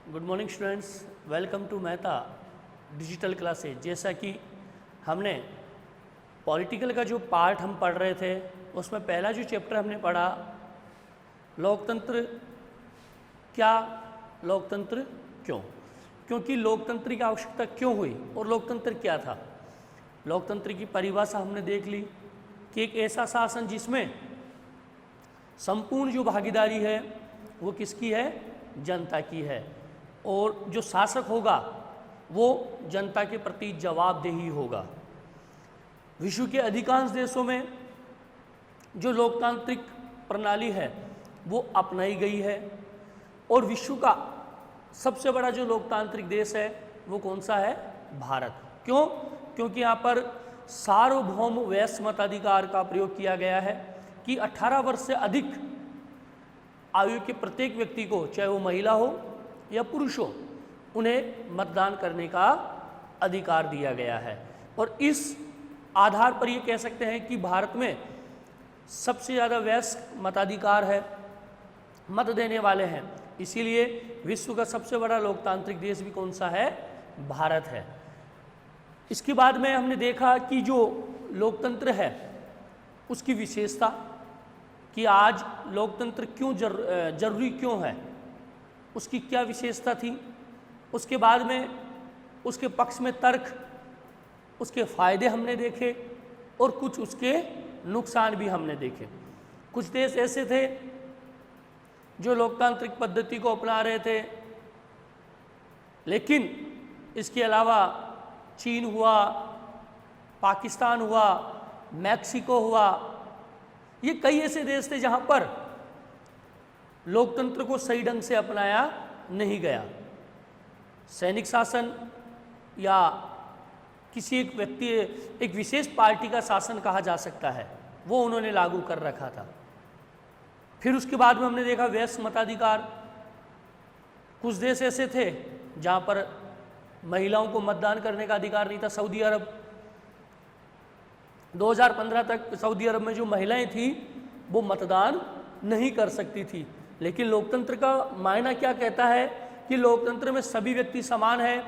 Good morning students, welcome to Mehta digital classes. जैसा कि हमने पॉलिटिकल का जो पार्ट हम पढ़ रहे थे उसमें पहला जो चैप्टर हमने पढ़ा लोकतंत्र क्या, लोकतंत्र क्यों, क्योंकि लोकतंत्र की आवश्यकता क्यों हुई और लोकतंत्र क्या था। लोकतंत्र की परिभाषा हमने देख ली कि एक ऐसा शासन जिसमें संपूर्ण जो भागीदारी है वो किसकी है, जनता की है, और जो शासक होगा वो जनता के प्रति जवाबदेही होगा। विश्व के अधिकांश देशों में जो लोकतांत्रिक प्रणाली है वो अपनाई गई है, और विश्व का सबसे बड़ा जो लोकतांत्रिक देश है वो कौन सा है, भारत। क्यों? क्योंकि यहाँ पर सार्वभौम वयस्क मताधिकार का प्रयोग किया गया है कि 18 वर्ष से अधिक आयु के प्रत्येक व्यक्ति को, चाहे वो महिला हो या पुरुष हो, उन्हें मतदान करने का अधिकार दिया गया है। और इस आधार पर ये कह सकते हैं कि भारत में सबसे ज़्यादा वयस्क मताधिकार है, मत देने वाले हैं। इसीलिए विश्व का सबसे बड़ा लोकतांत्रिक देश भी कौन सा है, भारत है। इसके बाद में हमने देखा कि जो लोकतंत्र है उसकी विशेषता, कि आज लोकतंत्र क्यों जरूरी क्यों है, उसकी क्या विशेषता थी। उसके बाद में उसके पक्ष में तर्क, उसके फायदे हमने देखे और कुछ उसके नुकसान भी हमने देखे। कुछ देश ऐसे थे जो लोकतांत्रिक पद्धति को अपना रहे थे, लेकिन इसके अलावा चीन हुआ, पाकिस्तान हुआ, मैक्सिको हुआ, ये कई ऐसे देश थे जहां पर लोकतंत्र को सही ढंग से अपनाया नहीं गया। सैनिक शासन या किसी एक व्यक्ति, एक विशेष पार्टी का शासन कहा जा सकता है, वो उन्होंने लागू कर रखा था। फिर उसके बाद में हमने देखा वयस्क मताधिकार। कुछ देश ऐसे थे जहां पर महिलाओं को मतदान करने का अधिकार नहीं था। सऊदी अरब, 2015 तक सऊदी अरब में जो महिलाएं थी वो मतदान नहीं कर सकती थी। लेकिन लोकतंत्र का मायना क्या कहता है कि लोकतंत्र में सभी व्यक्ति समान है,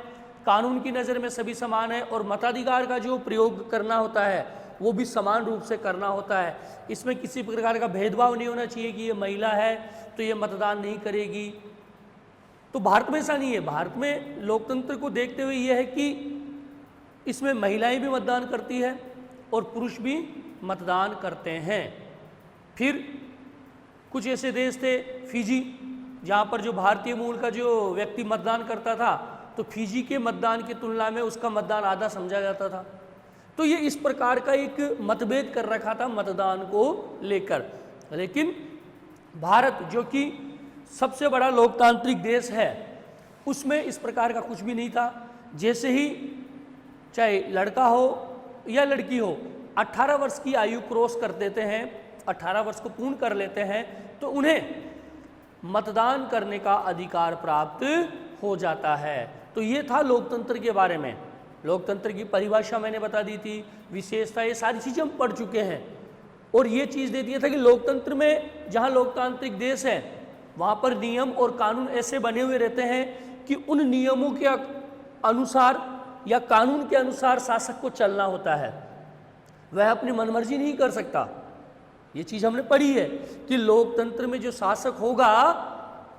कानून की नज़र में सभी समान है, और मताधिकार का जो प्रयोग करना होता है वो भी समान रूप से करना होता है। इसमें किसी प्रकार का भेदभाव नहीं होना चाहिए कि ये महिला है तो ये मतदान नहीं करेगी। तो भारत में ऐसा नहीं है। भारत में लोकतंत्र को देखते हुए यह है कि इसमें महिलाएं भी मतदान करती है और पुरुष भी मतदान करते हैं। फिर कुछ ऐसे देश थे, फिजी, जहाँ पर जो भारतीय मूल का जो व्यक्ति मतदान करता था तो फिजी के मतदान की तुलना में उसका मतदान आधा समझा जाता था। तो ये इस प्रकार का एक मतभेद कर रखा था मतदान को लेकर। लेकिन भारत जो कि सबसे बड़ा लोकतांत्रिक देश है उसमें इस प्रकार का कुछ भी नहीं था। जैसे ही चाहे लड़का हो या लड़की हो 18 वर्ष की आयु क्रॉस कर देते हैं, 18 वर्ष को पूर्ण कर लेते हैं, तो उन्हें मतदान करने का अधिकार प्राप्त हो जाता है। तो ये था लोकतंत्र के बारे में। लोकतंत्र की परिभाषा मैंने बता दी थी, विशेषता, ये सारी चीज़ें हम पढ़ चुके हैं। और ये चीज़ दे दिया था कि लोकतंत्र में जहाँ लोकतांत्रिक देश है वहाँ पर नियम और कानून ऐसे बने हुए रहते हैं कि उन नियमों के अनुसार या कानून के अनुसार शासक को चलना होता है, वह अपनी मनमर्जी नहीं कर सकता। ये चीज़ हमने पढ़ी है कि लोकतंत्र में जो शासक होगा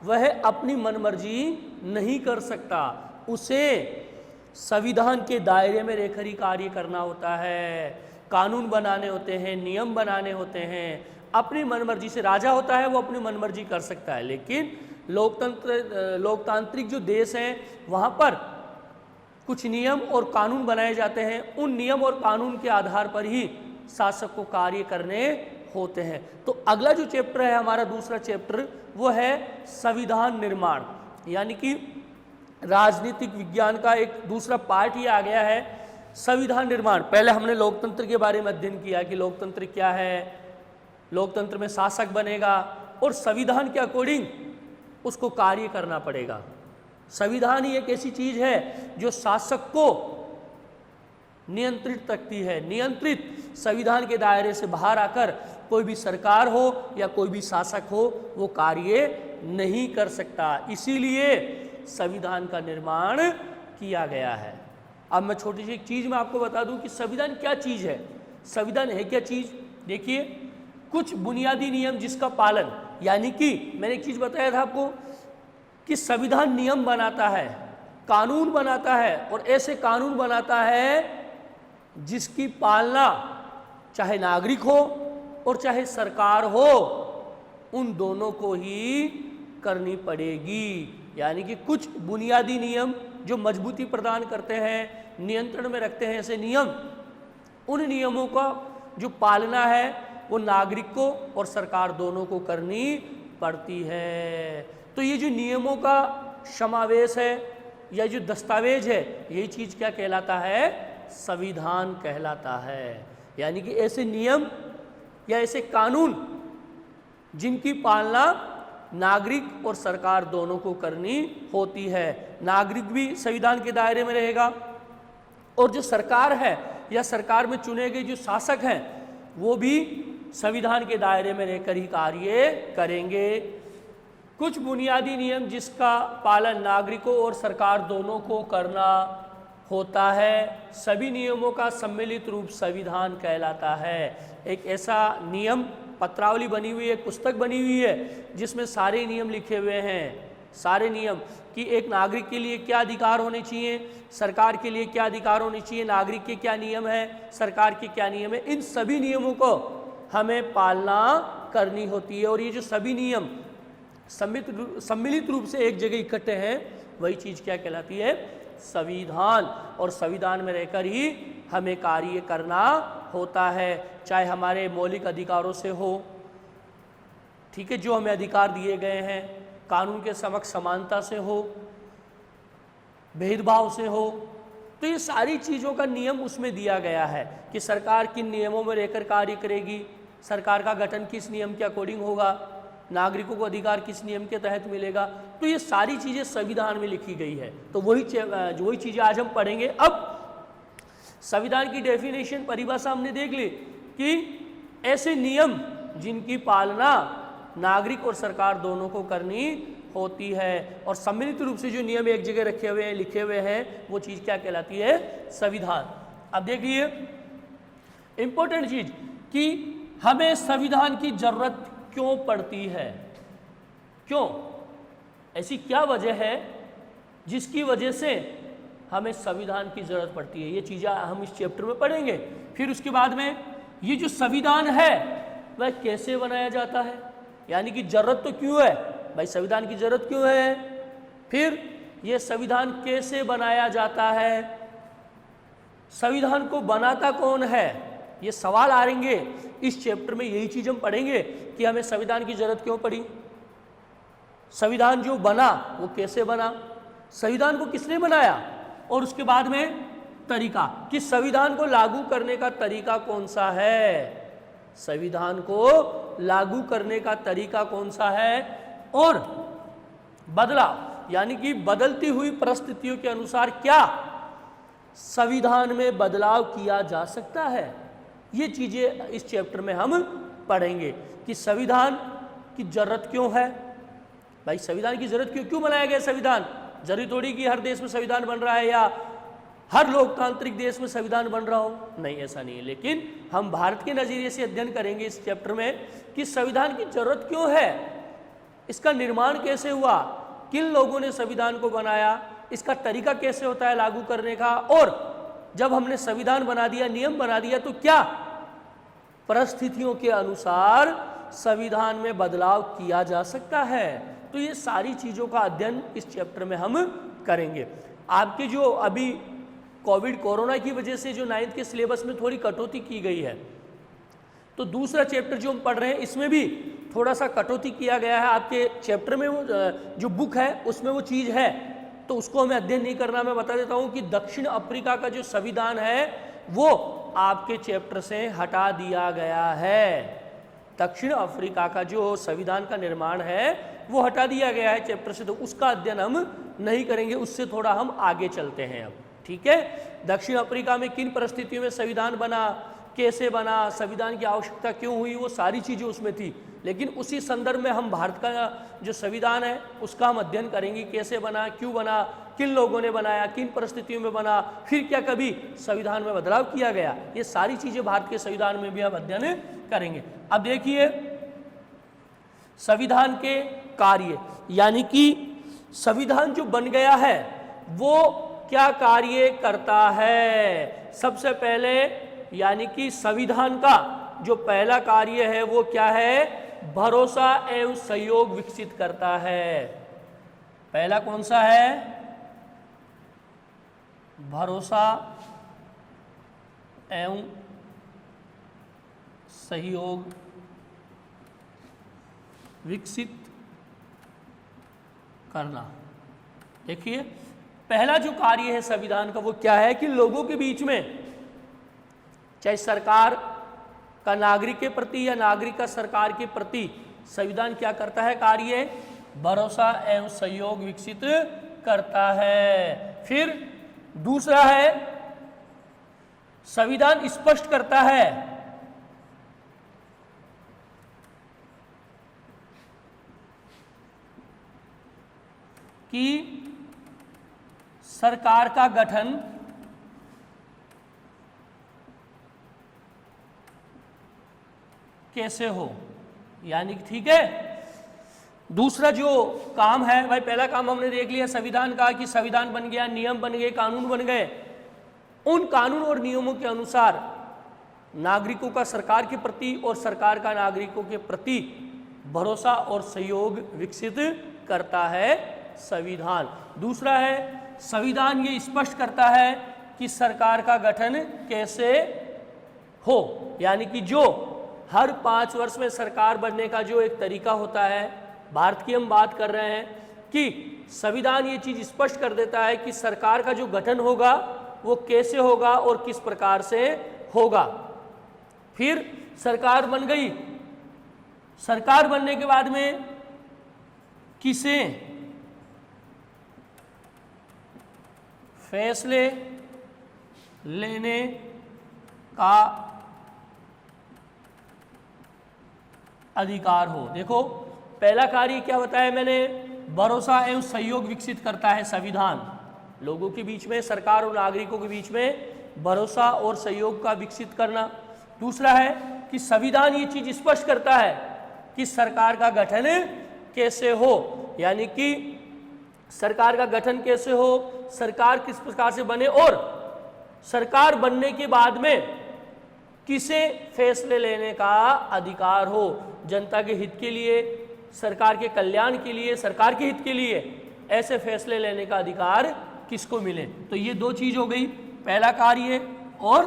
वह अपनी मनमर्जी नहीं कर सकता, उसे संविधान के दायरे में रहकर ही कार्य करना होता है, कानून बनाने होते हैं, नियम बनाने होते हैं। अपनी मनमर्जी से राजा होता है, वो अपनी मनमर्जी कर सकता है। लेकिन लोकतांत्रिक जो देश हैं वहाँ पर कुछ नियम और कानून बनाए जाते हैं, उन नियम और कानून के आधार पर ही शासक को कार्य करने होते हैं। तो अगला जो चैप्टर है हमारा, दूसरा चैप्टर, वो है संविधान निर्माण, यानी कि राजनीतिक विज्ञान का एक दूसरा पार्ट ये आ गया है, संविधान निर्माण। पहले हमने लोकतंत्र के बारे में अध्ययन किया कि लोकतंत्र क्या है, लोकतंत्र में शासक बनेगा और संविधान के अकॉर्डिंग उसको कार्य करना पड़ेगा। संविधान ही एक ऐसी चीज है जो शासक को नियंत्रित रखती है। नियंत्रित संविधान के दायरे से बाहर आकर कोई भी सरकार हो या कोई भी शासक हो वो कार्य नहीं कर सकता। इसीलिए संविधान का निर्माण किया गया है। अब मैं छोटी सी एक चीज़ मैं आपको बता दूं कि संविधान क्या चीज़ है। संविधान है क्या चीज़? देखिए, कुछ बुनियादी नियम जिसका पालन, यानी कि मैंने एक चीज़ बताया था आपको कि संविधान नियम बनाता है, कानून बनाता है, और ऐसे कानून बनाता है जिसकी पालना चाहे नागरिक हो और चाहे सरकार हो, उन दोनों को ही करनी पड़ेगी। यानी कि कुछ बुनियादी नियम जो मजबूती प्रदान करते हैं, नियंत्रण में रखते हैं ऐसे नियम, उन नियमों का जो पालना है वो नागरिक को और सरकार दोनों को करनी पड़ती है। तो ये जो नियमों का समावेश है या जो दस्तावेज है, यही चीज़ क्या कहलाता है? संविधान कहलाता है। यानी कि ऐसे नियम या ऐसे कानून जिनकी पालना नागरिक और सरकार दोनों को करनी होती है। नागरिक भी संविधान के दायरे में रहेगा और जो सरकार है या सरकार में चुने गए जो शासक हैं वो भी संविधान के दायरे में रहकर ही कार्य करेंगे। कुछ बुनियादी नियम जिसका पालन नागरिकों और सरकार दोनों को करना होता है, सभी नियमों का सम्मिलित रूप संविधान कहलाता है। एक ऐसा नियम पत्रावली बनी हुई है, एक पुस्तक बनी हुई है जिसमें सारे नियम लिखे हुए हैं, सारे नियम कि एक नागरिक के लिए क्या अधिकार होने चाहिए, सरकार के लिए क्या अधिकार होने चाहिए, नागरिक के क्या नियम है, सरकार के क्या नियम है। इन सभी नियमों को हमें पालना करनी होती है और ये जो सभी नियम सम्मिलित रूप से एक जगह इकट्ठे हैं, वही चीज़ क्या कहलाती है? संविधान। और संविधान में रहकर ही हमें कार्य करना होता है, चाहे हमारे मौलिक अधिकारों से हो, ठीक है, जो हमें अधिकार दिए गए हैं, कानून के समक्ष समानता से हो, भेदभाव से हो। तो ये सारी चीज़ों का नियम उसमें दिया गया है कि सरकार किन नियमों में रहकर कार्य करेगी, सरकार का गठन किस नियम के अकॉर्डिंग होगा, नागरिकों को अधिकार किस नियम के तहत मिलेगा। तो ये सारी चीज़ें संविधान में लिखी गई है। तो वही चीज़ें आज हम पढ़ेंगे। अब संविधान की डेफिनेशन, परिभाषा हमने देख ली कि ऐसे नियम जिनकी पालना नागरिक और सरकार दोनों को करनी होती है और सम्मिलित रूप से जो नियम एक जगह रखे हुए हैं, लिखे हुए हैं, वो चीज़ क्या कहलाती है? संविधान। अब देखिए इंपॉर्टेंट चीज़ कि हमें संविधान की जरूरत क्यों पड़ती है, क्यों, ऐसी क्या वजह है जिसकी वजह से हमें संविधान की जरूरत पड़ती है। ये चीज़ें हम इस चैप्टर में पढ़ेंगे। फिर उसके बाद में ये जो संविधान है वह कैसे बनाया जाता है, यानी कि जरूरत तो क्यों है भाई, संविधान की जरूरत क्यों है, फिर ये संविधान कैसे बनाया जाता है, संविधान को बनाता कौन है, ये सवाल आएंगे इस चैप्टर में। यही चीज़ हम पढ़ेंगे कि हमें संविधान की जरूरत क्यों पड़ी, संविधान जो बना वो कैसे बना, संविधान को किसने बनाया, और उसके बाद में तरीका कि संविधान को लागू करने का तरीका कौन सा है, संविधान को लागू करने का तरीका कौन सा है, और बदलाव यानी कि बदलती हुई परिस्थितियों के अनुसार क्या संविधान में बदलाव किया जा सकता है। ये चीज़ें इस चैप्टर में हम पढ़ेंगे कि संविधान की जरूरत क्यों है भाई, संविधान की जरूरत क्यों बनाया गया संविधान। जरूरी थोड़ी कि हर देश में संविधान बन रहा है या हर लोकतांत्रिक देश में संविधान बन रहा हो, नहीं, ऐसा नहीं है। लेकिन हम भारत के नज़रिए से अध्ययन करेंगे इस चैप्टर में कि संविधान की जरूरत क्यों है, इसका निर्माण कैसे हुआ, किन लोगों ने संविधान को बनाया, इसका तरीका कैसे होता है लागू करने का, और जब हमने संविधान बना दिया, नियम बना दिया, तो क्या परिस्थितियों के अनुसार संविधान में बदलाव किया जा सकता है। तो ये सारी चीज़ों का अध्ययन इस चैप्टर में हम करेंगे। आपके जो अभी कोरोना की वजह से जो 9th के सिलेबस में थोड़ी कटौती की गई है, तो दूसरा चैप्टर जो हम पढ़ रहे हैं इसमें भी थोड़ा सा कटौती किया गया है। आपके चैप्टर में वो जो बुक है उसमें वो चीज़ है, तो उसको हमें अध्ययन नहीं करना। मैं बता देता हूँ कि दक्षिण अफ्रीका का जो संविधान है वो आपके चैप्टर से हटा दिया गया है। दक्षिण अफ्रीका का जो संविधान का निर्माण है वो हटा दिया गया है चैप्टर से, तो उसका अध्ययन हम नहीं करेंगे, उससे थोड़ा हम आगे चलते हैं अब, ठीक है। दक्षिण अफ्रीका में किन परिस्थितियों में संविधान बना, कैसे बना, संविधान की आवश्यकता क्यों हुई, वो सारी चीज़ें उसमें थी। लेकिन उसी संदर्भ में हम भारत का जो संविधान है उसका हम अध्ययन करेंगे, कैसे बना, क्यों बना, किन लोगों ने बनाया, किन परिस्थितियों में बना, फिर क्या कभी संविधान में बदलाव किया गया, ये सारी चीज़ें भारत के संविधान में भी हम अध्ययन करेंगे। अब देखिए संविधान के कार्य, यानी कि संविधान जो बन गया है वो क्या कार्य करता है। सबसे पहले यानी कि संविधान का जो पहला कार्य है वो क्या है, भरोसा एवं सहयोग विकसित करता है। पहला कौन सा है, भरोसा एवं सहयोग विकसित करना। देखिए पहला जो कार्य है संविधान का वो क्या है कि लोगों के बीच में, चाहे सरकार का नागरिक के प्रति या नागरिक का सरकार के प्रति, संविधान क्या करता है कार्य, भरोसा एवं सहयोग विकसित करता है। फिर दूसरा है संविधान स्पष्ट करता है कि सरकार का गठन कैसे हो, यानी ठीक है। दूसरा जो काम है भाई, पहला काम हमने देख लिया संविधान का कि संविधान बन गया, नियम बन गए, कानून बन गए। उन कानून और नियमों के अनुसार नागरिकों का सरकार के प्रति और सरकार का नागरिकों के प्रति भरोसा और सहयोग विकसित करता है संविधान। दूसरा है संविधान ये स्पष्ट करता है कि सरकार का गठन कैसे हो, यानी कि जो हर 5 वर्ष में सरकार बनने का जो एक तरीका होता है, भारत की हम बात कर रहे हैं कि संविधान ये चीज़ स्पष्ट कर देता है कि सरकार का जो गठन होगा वो कैसे होगा और किस प्रकार से होगा। फिर सरकार बन गई, सरकार बनने के बाद में किसे फैसले लेने का अधिकार हो। देखो पहला कार्य क्या बताया मैंने, भरोसा एवं सहयोग विकसित करता है संविधान, लोगों के बीच में, सरकार और नागरिकों के बीच में भरोसा और सहयोग का विकसित करना। दूसरा है कि संविधान ये चीज स्पष्ट करता है कि सरकार का गठन कैसे हो, यानी कि सरकार का गठन कैसे हो, सरकार किस प्रकार से बने और सरकार बनने के बाद में किसे फैसले लेने का अधिकार हो, जनता के हित के लिए, सरकार के कल्याण के लिए, सरकार के हित के लिए ऐसे फैसले लेने का अधिकार किसको मिले। तो ये 2 चीज हो गई, पहला कार्य और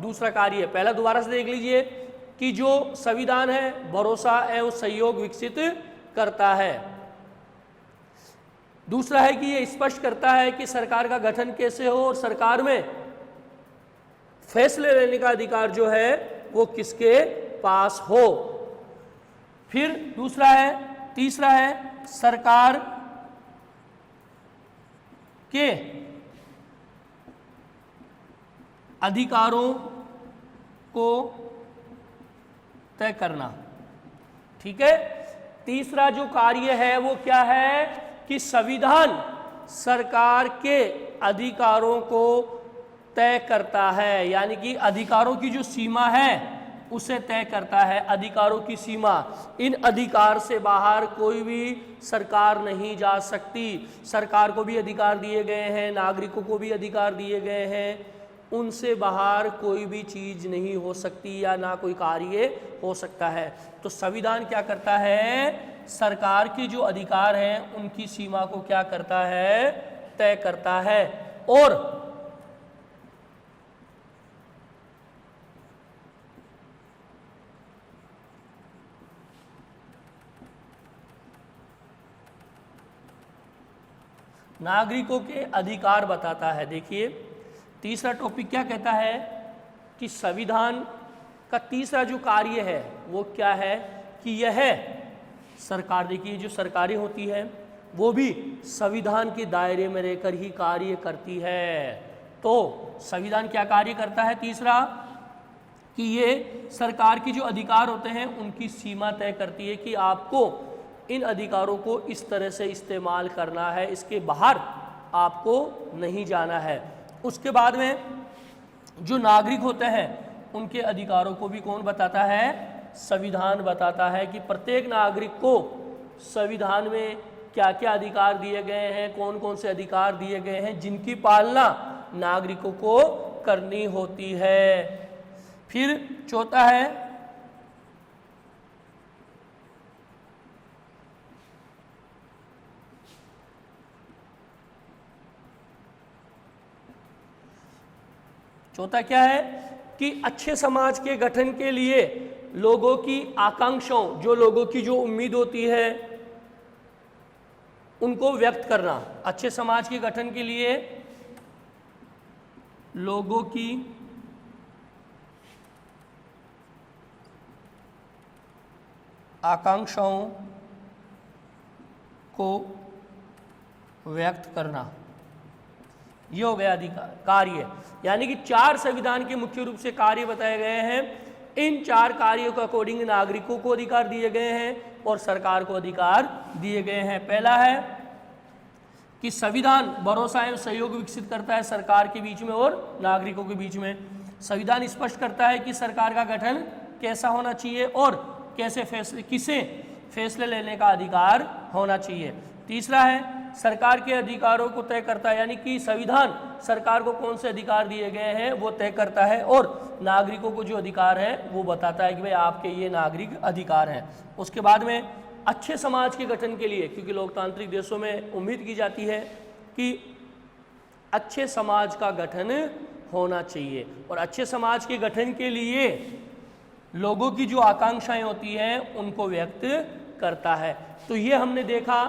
दूसरा कार्य। पहला दोबारा से देख लीजिए कि जो संविधान है भरोसा एवं सहयोग विकसित करता है। दूसरा है कि ये स्पष्ट करता है कि सरकार का गठन कैसे हो और सरकार में फैसले लेने का अधिकार जो है वो किसके पास हो। फिर दूसरा है, तीसरा है सरकार के अधिकारों को तय करना। ठीक है, तीसरा जो कार्य है वो क्या है कि संविधान सरकार के अधिकारों को तय करता है, यानी कि अधिकारों की जो सीमा है उसे तय करता है। अधिकारों की सीमा, इन अधिकार से बाहर कोई भी सरकार नहीं जा सकती। सरकार को भी अधिकार दिए गए हैं, नागरिकों को भी अधिकार दिए गए हैं, उनसे बाहर कोई भी चीज़ नहीं हो सकती या ना कोई कार्य हो सकता है। तो संविधान क्या करता है, सरकार के जो अधिकार हैं उनकी सीमा को क्या करता है, तय करता है। और नागरिकों के अधिकार बताता है। देखिए तीसरा टॉपिक क्या कहता है कि संविधान का तीसरा जो कार्य है वो क्या है कि यह सरकार, देखिए जो सरकारें होती है वो भी संविधान के दायरे में रहकर ही कार्य करती है। तो संविधान क्या कार्य करता है, तीसरा कि ये सरकार की जो अधिकार होते हैं उनकी सीमा तय करती है कि आपको इन अधिकारों को इस तरह से इस्तेमाल करना है, इसके बाहर आपको नहीं जाना है। उसके बाद में जो नागरिक होते हैं उनके अधिकारों को भी कौन बताता है? संविधान बताता है कि प्रत्येक नागरिक को संविधान में क्या क्या अधिकार दिए गए हैं, कौन कौन से अधिकार दिए गए हैं जिनकी पालना नागरिकों को करनी होती है। फिर चौथा है क्या है कि अच्छे समाज के गठन के लिए लोगों की आकांक्षाओं, जो लोगों की जो उम्मीद होती है उनको व्यक्त करना। अच्छे समाज के गठन के लिए लोगों की आकांक्षाओं को व्यक्त करना, ये हो गया अधिकार कार्य। यानी कि 4 संविधान के मुख्य रूप से कार्य बताए गए हैं। इन 4 कार्यों के अकॉर्डिंग नागरिकों को अधिकार दिए गए हैं और सरकार को अधिकार दिए गए हैं। पहला है कि संविधान भरोसा एवं सहयोग विकसित करता है सरकार के बीच में और नागरिकों के बीच में। संविधान स्पष्ट करता है कि सरकार का गठन कैसा होना चाहिए और किसे फैसले लेने का अधिकार होना चाहिए। तीसरा है सरकार के अधिकारों को तय करता है, यानी कि संविधान सरकार को कौन से अधिकार दिए गए हैं वो तय करता है और नागरिकों को जो अधिकार है वो बताता है कि भाई आपके ये नागरिक अधिकार हैं। उसके बाद में अच्छे समाज के गठन के लिए, क्योंकि लोकतांत्रिक देशों में उम्मीद की जाती है कि अच्छे समाज का गठन होना चाहिए और अच्छे समाज के गठन के लिए लोगों की जो आकांक्षाएं होती हैं उनको व्यक्त करता है। तो ये हमने देखा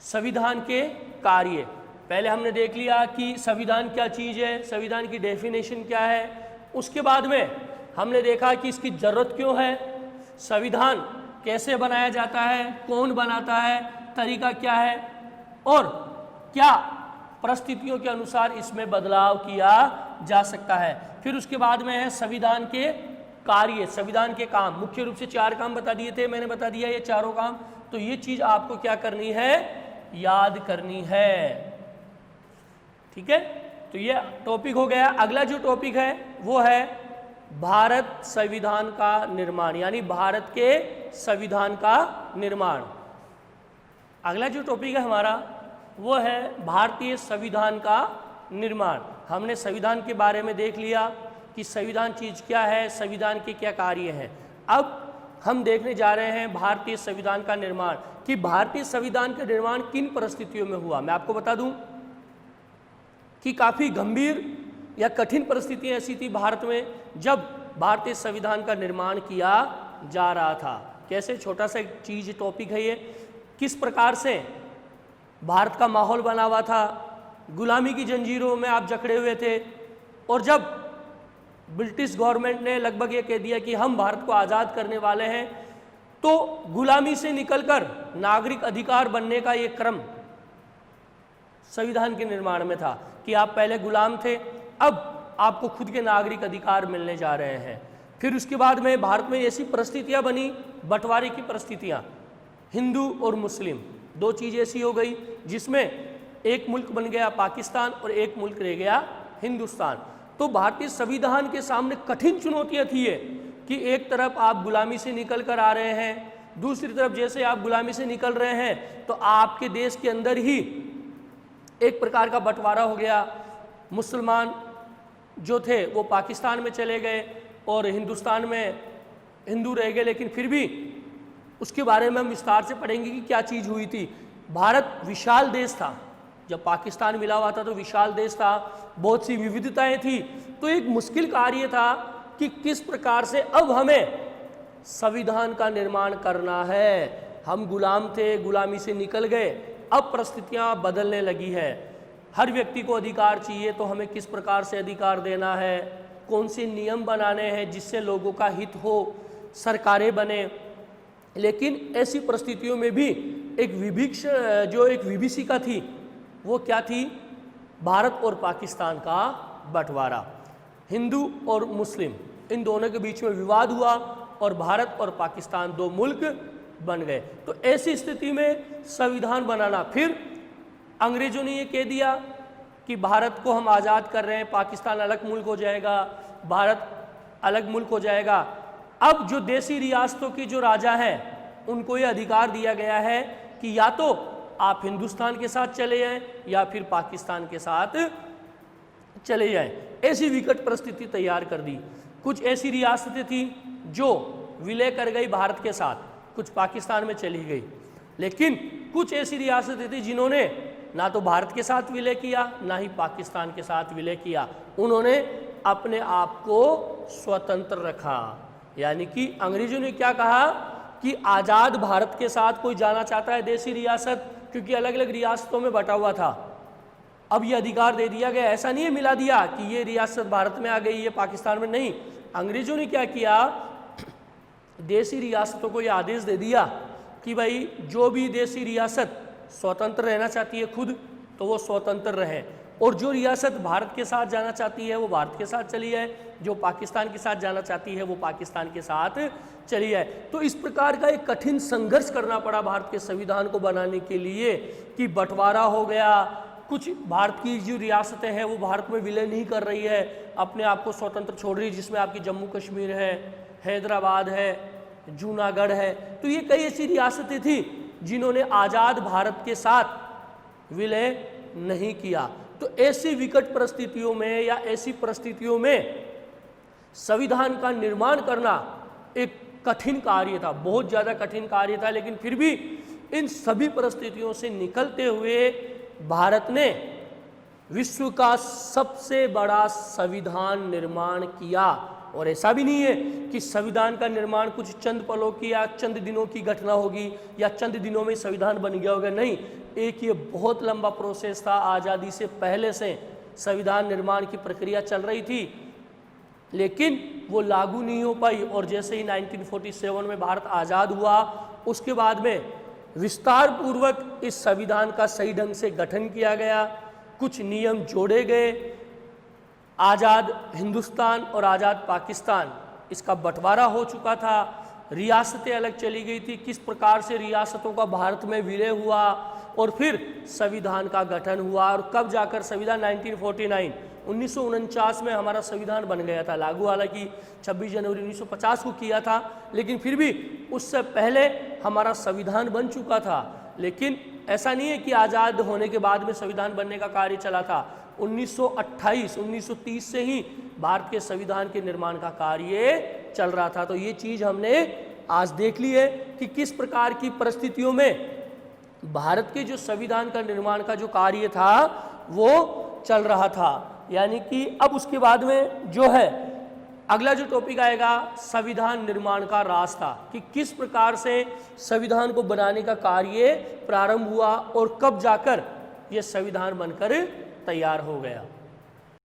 संविधान के कार्य। पहले हमने देख लिया कि संविधान क्या चीज़ है, संविधान की डेफिनेशन क्या है। उसके बाद में हमने देखा कि इसकी ज़रूरत क्यों है, संविधान कैसे बनाया जाता है, कौन बनाता है, तरीका क्या है और क्या परिस्थितियों के अनुसार इसमें बदलाव किया जा सकता है। फिर उसके बाद में है संविधान के कार्य, संविधान के काम। मुख्य रूप से 4 काम बता दिए थे, मैंने बता दिया ये चारों काम। तो ये चीज़ आपको क्या करनी है, याद करनी है। ठीक है, तो ये टॉपिक हो गया। अगला जो टॉपिक है वो है भारत संविधान का निर्माण, यानी भारत के संविधान का निर्माण। अगला जो टॉपिक है हमारा वो है भारतीय संविधान का निर्माण। हमने संविधान के बारे में देख लिया कि संविधान चीज़ क्या है, संविधान के क्या कार्य हैं। अब हम देखने जा रहे हैं भारतीय संविधान का निर्माण, कि भारतीय संविधान का निर्माण किन परिस्थितियों में हुआ। मैं आपको बता दूं कि काफ़ी गंभीर या कठिन परिस्थितियां ऐसी थी भारत में जब भारतीय संविधान का निर्माण किया जा रहा था। कैसे, छोटा सा एक चीज़ टॉपिक है ये, किस प्रकार से भारत का माहौल बना हुआ था, गुलामी की जंजीरों में आप जकड़े हुए थे। और जब ब्रिटिश गवर्नमेंट ने लगभग ये कह दिया कि हम भारत को आज़ाद करने वाले हैं, तो गुलामी से निकलकर नागरिक अधिकार बनने का ये क्रम संविधान के निर्माण में था कि आप पहले गुलाम थे, अब आपको खुद के नागरिक अधिकार मिलने जा रहे हैं। फिर उसके बाद में भारत में ऐसी परिस्थितियां बनी, बंटवारे की परिस्थितियां, हिंदू और मुस्लिम 2 चीज़ ऐसी हो गई जिसमें एक मुल्क बन गया पाकिस्तान और एक मुल्क रह गया हिंदुस्तान। तो भारतीय संविधान के सामने कठिन चुनौतियां थी ये कि एक तरफ आप गुलामी से निकल कर आ रहे हैं, दूसरी तरफ जैसे आप गुलामी से निकल रहे हैं तो आपके देश के अंदर ही एक प्रकार का बंटवारा हो गया। मुसलमान जो थे वो पाकिस्तान में चले गए और हिंदुस्तान में हिंदू रह गए। लेकिन फिर भी उसके बारे में हम विस्तार से पढ़ेंगे कि क्या चीज़ हुई थी। भारत विशाल देश था, जब पाकिस्तान मिला हुआ था तो विशाल देश था, बहुत सी विविधताएं थी। तो एक मुश्किल कार्य था कि किस प्रकार से अब हमें संविधान का निर्माण करना है। हम गुलाम थे, गुलामी से निकल गए, अब परिस्थितियां बदलने लगी है, हर व्यक्ति को अधिकार चाहिए, तो हमें किस प्रकार से अधिकार देना है, कौन से नियम बनाने हैं जिससे लोगों का हित हो, सरकारें बने। लेकिन ऐसी परिस्थितियों में भी एक विभीषिका थी, वो क्या थी, भारत और पाकिस्तान का बंटवारा, हिंदू और मुस्लिम। इन दोनों के बीच में विवाद हुआ और भारत और पाकिस्तान दो मुल्क बन गए। तो ऐसी स्थिति में संविधान बनाना, फिर अंग्रेजों ने ये कह दिया कि भारत को हम आज़ाद कर रहे हैं, पाकिस्तान अलग मुल्क हो जाएगा, भारत अलग मुल्क हो जाएगा। अब जो देसी रियासतों की जो राजा हैं उनको ये अधिकार दिया गया है कि या तो आप हिंदुस्तान के साथ चले जाएं या फिर पाकिस्तान के साथ चले जाएं। ऐसी विकट परिस्थिति तैयार कर दी। कुछ ऐसी रियासतें थी जो विलय कर गई भारत के साथ, कुछ पाकिस्तान में चली गई, लेकिन कुछ ऐसी रियासतें थी जिन्होंने ना तो भारत के साथ विलय किया ना ही पाकिस्तान के साथ विलय किया। उन्होंने अपने आप को स्वतंत्र रखा। यानी कि अंग्रेजों ने क्या कहा कि आज़ाद भारत के साथ कोई जाना चाहता है देसी रियासत, क्योंकि अलग अलग रियासतों में बटा हुआ था, अब ये अधिकार दे दिया गया। ऐसा नहीं है मिला दिया कि ये रियासत भारत में आ गई, ये पाकिस्तान में नहीं। अंग्रेजों ने क्या किया, देसी रियासतों को ये आदेश दे दिया कि भाई जो भी देसी रियासत स्वतंत्र रहना चाहती है खुद, तो वो स्वतंत्र रहे, और जो रियासत भारत के साथ जाना चाहती है वो भारत के साथ चली जाए, जो पाकिस्तान के साथ जाना चाहती है वो पाकिस्तान के साथ चली जाए। तो इस प्रकार का एक कठिन संघर्ष करना पड़ा भारत के संविधान को बनाने के लिए कि बंटवारा हो गया। कुछ भारत की जो रियासतें हैं वो भारत में विलय नहीं कर रही है, अपने आप को स्वतंत्र छोड़ रही है, जिसमें आपकी जम्मू कश्मीर है, हैदराबाद है, जूनागढ़ है। तो ये कई ऐसी रियासतें थी जिन्होंने आज़ाद भारत के साथ विलय नहीं किया। तो ऐसी विकट परिस्थितियों में या ऐसी परिस्थितियों में संविधान का निर्माण करना एक कठिन कार्य था, बहुत ज़्यादा कठिन कार्य था। लेकिन फिर भी इन सभी परिस्थितियों से निकलते हुए भारत ने विश्व का सबसे बड़ा संविधान निर्माण किया। और ऐसा भी नहीं है कि संविधान का निर्माण कुछ चंद पलों की या चंद दिनों की घटना होगी या चंद दिनों में संविधान बन गया होगा, नहीं। एक ये बहुत लंबा प्रोसेस था। आज़ादी से पहले से संविधान निर्माण की प्रक्रिया चल रही थी, लेकिन वो लागू नहीं हो पाई। और जैसे ही 1947 में भारत आज़ाद हुआ, उसके बाद में विस्तार पूर्वक इस संविधान का सही ढंग से गठन किया गया, कुछ नियम जोड़े गए। आज़ाद हिंदुस्तान और आज़ाद पाकिस्तान, इसका बंटवारा हो चुका था, रियासतें अलग चली गई थी, किस प्रकार से रियासतों का भारत में विलय हुआ और फिर संविधान का गठन हुआ। और कब जाकर संविधान 1949 में हमारा संविधान बन गया था लागू। हालांकि 26 जनवरी 1950 को किया था, लेकिन फिर भी उससे पहले हमारा संविधान बन चुका था। लेकिन ऐसा नहीं है कि आज़ाद होने के बाद में संविधान बनने का कार्य चला था। 1930 से ही भारत के संविधान के निर्माण का कार्य चल रहा था। तो ये चीज़ हमने आज देख ली है कि किस प्रकार की परिस्थितियों में भारत के जो संविधान का निर्माण का जो कार्य था वो चल रहा था। यानी कि अब उसके बाद में जो है अगला जो टॉपिक आएगा, संविधान निर्माण का रास्ता, कि किस प्रकार से संविधान को बनाने का कार्य प्रारंभ हुआ और कब जाकर यह संविधान बनकर तैयार हो गया।